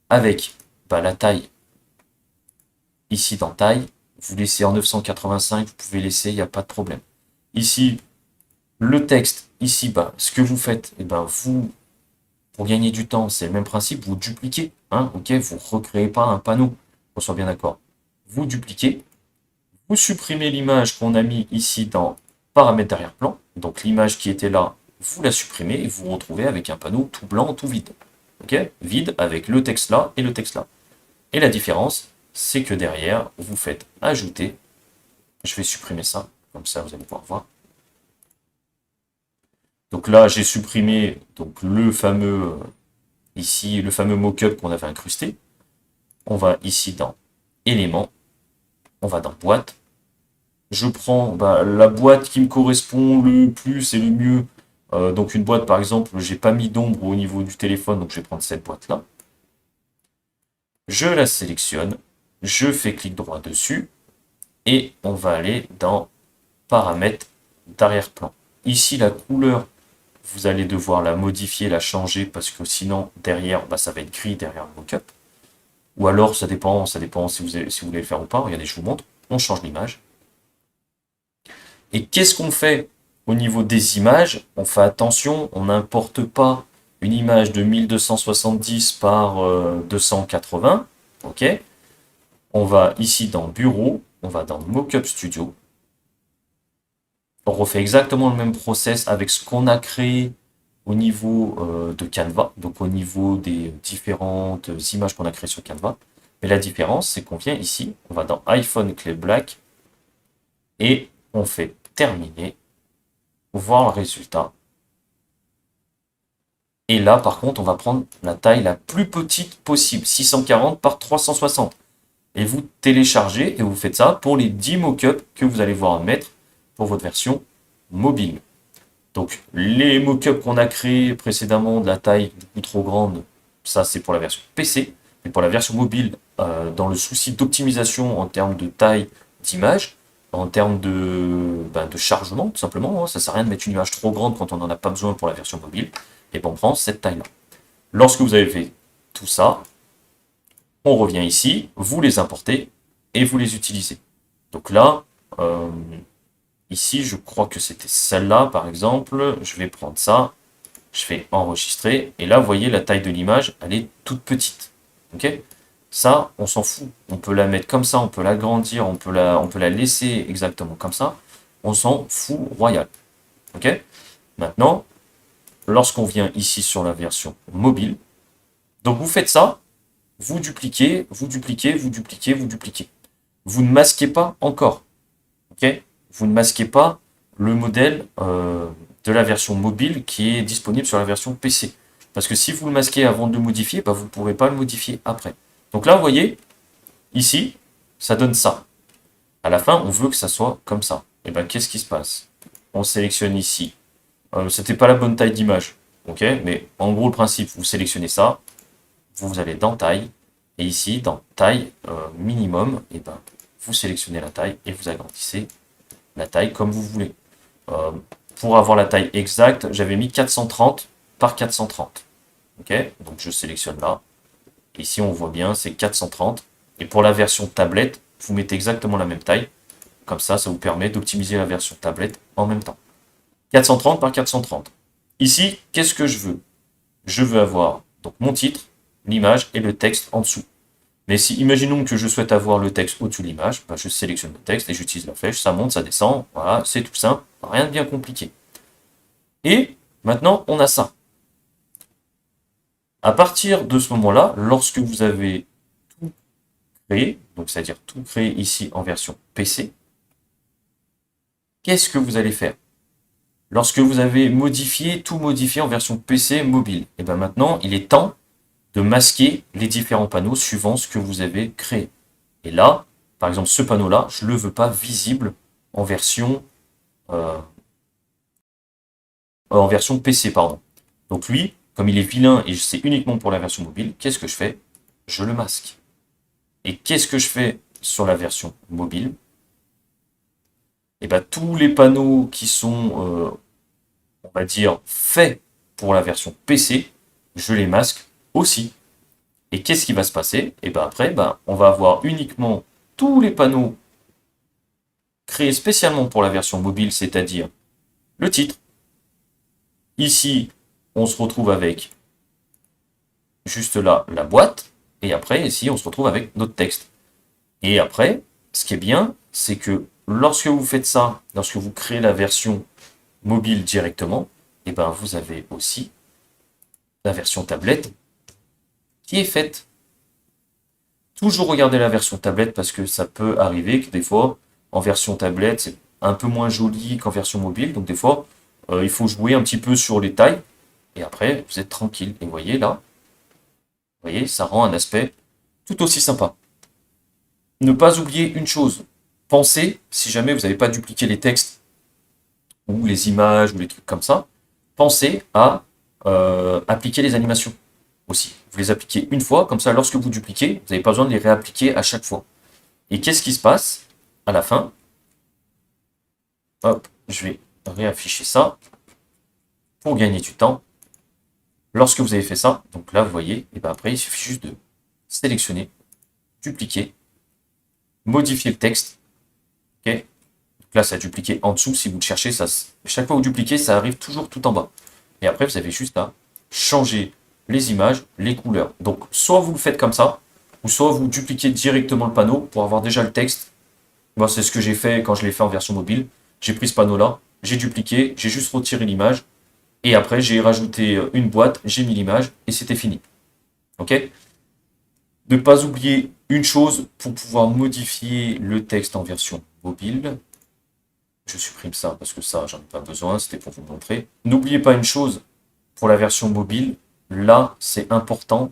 avec la taille ici dans taille. Vous laissez en 985, vous pouvez laisser, il n'y a pas de problème. Ici, le texte, ici, ce que vous faites, vous, pour gagner du temps, c'est le même principe, vous dupliquez, hein, ok, vous ne recréez pas un panneau, qu'on soit bien d'accord. Vous dupliquez, vous supprimez l'image qu'on a mis ici dans paramètres d'arrière-plan, donc l'image qui était là, vous la supprimez et vous vous retrouvez avec un panneau tout blanc, tout vide. Ok, vide avec le texte là et le texte là. Et la différence, c'est que derrière, vous faites ajouter, je vais supprimer ça, comme ça vous allez pouvoir voir. Donc là, j'ai supprimé donc, le fameux ici, le fameux mockup qu'on avait incrusté. On va ici dans éléments, on va dans boîte. Je prends la boîte qui me correspond le plus et le mieux. Donc une boîte, par exemple, j'ai pas mis d'ombre au niveau du téléphone, donc je vais prendre cette boîte-là. Je la sélectionne, je fais clic droit dessus, et on va aller dans paramètres d'arrière-plan. Ici, la couleur, vous allez devoir la modifier, la changer, parce que sinon, derrière, ça va être gris derrière le mockup. Ou alors, ça dépend si vous voulez le faire ou pas. Regardez, je vous montre. On change l'image. Et qu'est-ce qu'on fait au niveau des images? On fait attention, on n'importe pas une image de 1270 par 280. Ok. On va ici dans Bureau, on va dans Mockup Studio. On refait exactement le même process avec ce qu'on a créé au niveau de Canva, donc au niveau des différentes images qu'on a créées sur Canva. Mais la différence, c'est qu'on vient ici, on va dans iPhone Clay Black et on fait terminer, voir le résultat. Et là, par contre, on va prendre la taille la plus petite possible, 640 par 360. Et vous téléchargez et vous faites ça pour les 10 mockups que vous allez voir mettre pour votre version mobile. Donc, les mockups qu'on a créés précédemment de la taille beaucoup trop grande, ça c'est pour la version PC. Mais pour la version mobile, dans le souci d'optimisation en termes de taille d'image, en termes de chargement, tout simplement, hein, ça ne sert à rien de mettre une image trop grande quand on n'en a pas besoin pour la version mobile, et bien on prend cette taille-là. Lorsque vous avez fait tout ça, on revient ici, vous les importez et vous les utilisez. Donc là, ici, je crois que c'était celle-là, par exemple. Je vais prendre ça, je fais enregistrer, et là, vous voyez, la taille de l'image, elle est toute petite. Ok? Ça, on s'en fout. On peut la mettre comme ça, on peut l'agrandir, on peut la laisser exactement comme ça. On s'en fout royal. Ok? Maintenant, lorsqu'on vient ici sur la version mobile, donc vous faites ça, vous dupliquez, vous dupliquez, vous dupliquez, vous dupliquez. Vous ne masquez pas encore. Ok? Vous ne masquez pas le modèle de la version mobile qui est disponible sur la version PC. Parce que si vous le masquez avant de le modifier, bah, vous ne pourrez pas le modifier après. Donc là, vous voyez, ici, ça donne ça. À la fin, on veut que ça soit comme ça. Et bien, qu'est-ce qui se passe? On sélectionne ici. C'était pas la bonne taille d'image. Ok? Mais en gros, le principe, vous sélectionnez ça. Vous allez dans taille. Et ici, dans taille minimum, et ben, vous sélectionnez la taille et vous agrandissez la taille comme vous voulez. Pour avoir la taille exacte, j'avais mis 430 par 430. Ok? Donc je sélectionne là. Ici, on voit bien, c'est 430. Et pour la version tablette, vous mettez exactement la même taille. Comme ça vous permet d'optimiser la version tablette en même temps. 430 par 430. Ici, qu'est-ce que je veux? Je veux avoir donc mon titre, l'image et le texte en dessous. Mais si, imaginons que je souhaite avoir le texte au-dessus de l'image, bah je sélectionne le texte et j'utilise la flèche, ça monte, ça descend, voilà, c'est tout simple, rien de bien compliqué. Et maintenant, on a ça. À partir de ce moment-là, lorsque vous avez tout créé, donc c'est-à-dire tout créé ici en version PC, qu'est-ce que vous allez faire? Lorsque vous avez modifié, tout modifié en version PC mobile, et bien maintenant, il est temps de masquer les différents panneaux suivant ce que vous avez créé. Et là, par exemple, ce panneau-là, je ne le veux pas visible en version PC, pardon. Donc lui, comme il est vilain et c'est uniquement pour la version mobile, qu'est-ce que je fais? Je le masque. Et qu'est-ce que je fais sur la version mobile? Et bien tous les panneaux qui sont, on va dire, faits pour la version PC, je les masque aussi. Et qu'est-ce qui va se passer? Et bien après, on va avoir uniquement tous les panneaux créés spécialement pour la version mobile, c'est-à-dire le titre. Ici, on se retrouve avec juste là la boîte. Et après, ici, on se retrouve avec notre texte. Et après, ce qui est bien, c'est que lorsque vous faites ça, lorsque vous créez la version mobile directement, et ben vous avez aussi la version tablette qui est faite. Toujours regarder la version tablette parce que ça peut arriver que des fois, en version tablette, c'est un peu moins joli qu'en version mobile. Donc des fois, il faut jouer un petit peu sur les tailles. Et après, vous êtes tranquille. Et vous voyez là, vous voyez, ça rend un aspect tout aussi sympa. Ne pas oublier une chose. Pensez, si jamais vous n'avez pas dupliqué les textes ou les images ou les trucs comme ça, pensez à appliquer les animations aussi. Vous les appliquez une fois, comme ça, lorsque vous dupliquez, vous n'avez pas besoin de les réappliquer à chaque fois. Et qu'est-ce qui se passe à la fin? Hop, je vais réafficher ça pour gagner du temps. Lorsque vous avez fait ça, donc là, vous voyez, et bien après, il suffit juste de sélectionner, dupliquer, modifier le texte. Ok. Donc là, ça a dupliqué en dessous. Si vous le cherchez, chaque fois que vous dupliquez, ça arrive toujours tout en bas. Et après, vous avez juste à changer les images, les couleurs. Donc, soit vous le faites comme ça, ou soit vous dupliquez directement le panneau pour avoir déjà le texte. Moi, c'est ce que j'ai fait quand je l'ai fait en version mobile. J'ai pris ce panneau-là, j'ai dupliqué, j'ai juste retiré l'image, et après, j'ai rajouté une boîte, j'ai mis l'image, et c'était fini. Ok? Ne pas oublier une chose pour pouvoir modifier le texte en version mobile. Je supprime ça parce que ça, j'en ai pas besoin, c'était pour vous montrer. N'oubliez pas une chose, pour la version mobile, là, c'est important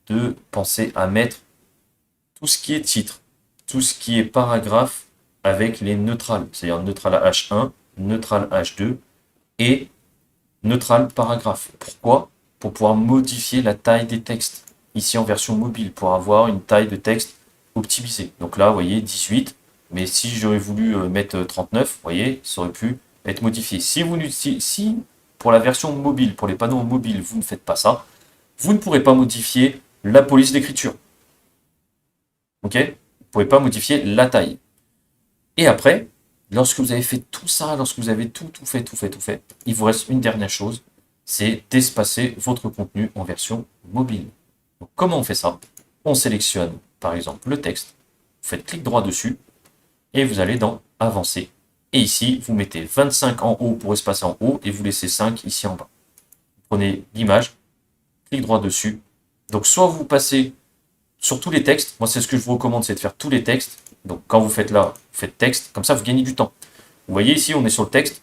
de penser à mettre tout ce qui est titre, tout ce qui est paragraphe avec les neutrales, c'est-à-dire neutral H1, neutral H2 et neutral paragraphe. Pourquoi? Pour pouvoir modifier la taille des textes, ici en version mobile, pour avoir une taille de texte optimisée. Donc là, vous voyez, 18, mais si j'aurais voulu mettre 39, vous voyez, ça aurait pu être modifié. Si pour la version mobile, pour les panneaux mobiles, vous ne faites pas ça, vous ne pourrez pas modifier la police d'écriture. Ok? Vous ne pouvez pas modifier la taille. Et après, lorsque vous avez fait tout ça, lorsque vous avez tout fait, il vous reste une dernière chose, c'est d'espacer votre contenu en version mobile. Donc, comment on fait ça? On sélectionne, par exemple, le texte, vous faites clic droit dessus, et vous allez dans Avancer. Et ici, vous mettez 25 en haut pour espacer en haut, et vous laissez 5 ici en bas. Vous prenez l'image, clic droit dessus. Donc, soit vous passez sur tous les textes, moi c'est ce que je vous recommande, c'est de faire tous les textes. Donc quand vous faites là, vous faites texte, comme ça vous gagnez du temps. Vous voyez ici, on est sur le texte,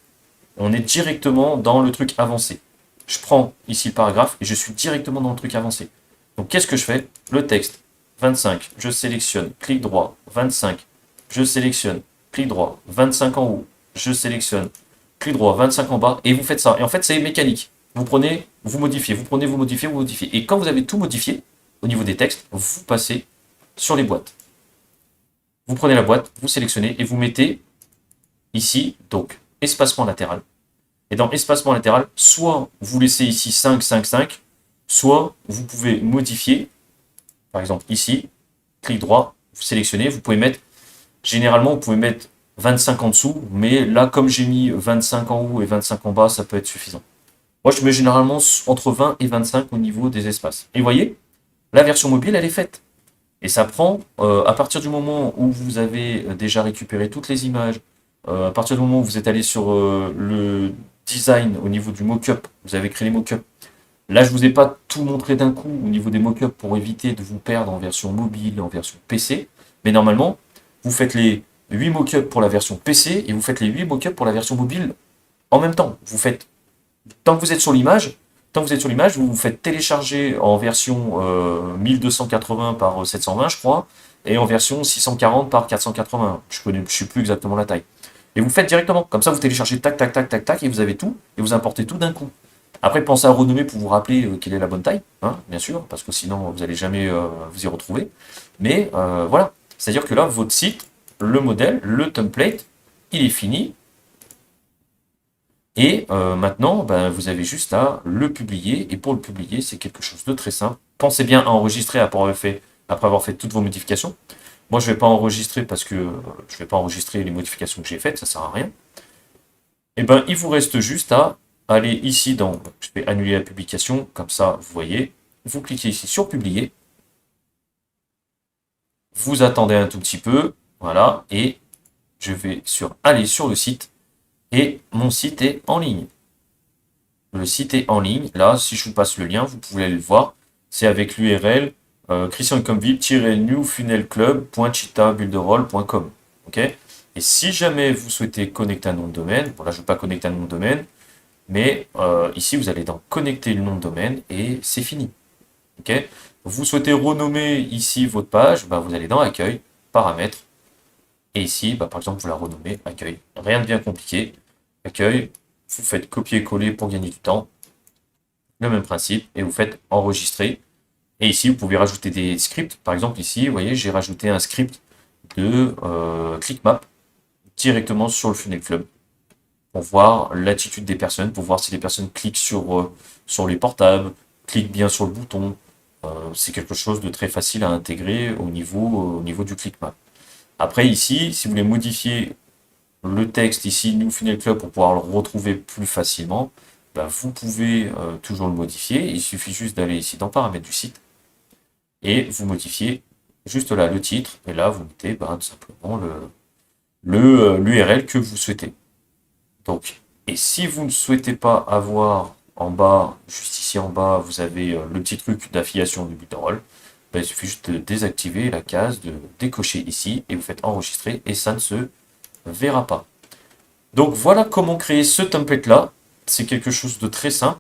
on est directement dans le truc avancé. Je prends ici le paragraphe et je suis directement dans le truc avancé. Donc qu'est-ce que je fais? Le texte, 25, je sélectionne, clic droit, 25, je sélectionne, clic droit, 25 en haut, je sélectionne, clic droit, 25 en bas, et vous faites ça. Et en fait c'est mécanique. Vous prenez, vous modifiez, vous prenez, vous modifiez, vous modifiez. Et quand vous avez tout modifié, au niveau des textes, vous passez sur les boîtes. Vous prenez la boîte, vous sélectionnez et vous mettez ici, donc, espacement latéral. Et dans espacement latéral, soit vous laissez ici 5, 5, 5, soit vous pouvez modifier, par exemple ici, clic droit, vous sélectionnez, vous pouvez mettre, généralement vous pouvez mettre 25 en dessous, mais là comme j'ai mis 25 en haut et 25 en bas, ça peut être suffisant. Moi je mets généralement entre 20 et 25 au niveau des espaces. Et vous voyez, la version mobile, elle est faite. Et ça prend, à partir du moment où vous avez déjà récupéré toutes les images, à partir du moment où vous êtes allé sur le design au niveau du mock-up, vous avez créé les mock-up. Là, je ne vous ai pas tout montré d'un coup au niveau des mock-up pour éviter de vous perdre en version mobile, en version PC. Mais normalement, vous faites les 8 mock-up pour la version PC et vous faites les 8 mock-up pour la version mobile en même temps. Vous faites, tant que vous êtes sur l'image, vous vous faites télécharger en version 1280 par 720, je crois, et en version 640 par 480. Je ne sais plus exactement la taille. Et vous faites directement. Comme ça, vous téléchargez tac, tac, tac, tac, tac, et vous avez tout, et vous importez tout d'un coup. Après, pensez à renommer pour vous rappeler quelle est la bonne taille, hein, bien sûr, parce que sinon, vous n'allez jamais vous y retrouver. Mais voilà. C'est-à-dire que là, votre site, le modèle, le template, il est fini. Et maintenant, ben, vous avez juste à le publier. Et pour le publier, c'est quelque chose de très simple. Pensez bien à enregistrer après avoir fait toutes vos modifications. Moi, je ne vais pas enregistrer parce que je ne vais pas enregistrer les modifications que j'ai faites, ça ne sert à rien. Et ben, il vous reste juste à aller ici dans, je vais annuler la publication, comme ça, vous voyez. Vous cliquez ici sur publier. Vous attendez un tout petit peu, voilà, et je vais aller sur le site. Et mon site est en ligne. Le site est en ligne. Là, si je vous passe le lien, vous pouvez aller le voir. C'est avec l'URL christiancomville-newfunnelclub.cheetahbuilderall.com. Ok. Et si jamais vous souhaitez connecter un nom de domaine, bon là je ne vais pas connecter un nom de domaine, mais ici vous allez dans connecter le nom de domaine et c'est fini. Ok. Vous souhaitez renommer ici votre page, bah, vous allez dans accueil, paramètres, et ici, bah, par exemple, vous la renommez accueil. Rien de bien compliqué. Accueil, vous faites copier-coller pour gagner du temps. Le même principe, et vous faites enregistrer. Et ici, vous pouvez rajouter des scripts. Par exemple, ici, vous voyez, j'ai rajouté un script de ClickMap directement sur le Funnel Club pour voir l'attitude des personnes, pour voir si les personnes cliquent sur les portables, cliquent bien sur le bouton. C'est quelque chose de très facile à intégrer au niveau du ClickMap. Après, ici, si vous voulez modifier le texte ici, New Funnel Club, pour pouvoir le retrouver plus facilement, bah, vous pouvez toujours le modifier. Il suffit juste d'aller ici dans Paramètres du site et vous modifiez juste là le titre. Et là, vous mettez bah, tout simplement l'URL que vous souhaitez. Donc, et si vous ne souhaitez pas avoir en bas, juste ici en bas, vous avez le petit truc d'affiliation du Builderall, bah, il suffit juste de désactiver la case, de décocher ici et vous faites enregistrer et ça ne se verra pas. Donc voilà comment créer ce template là. C'est quelque chose de très simple.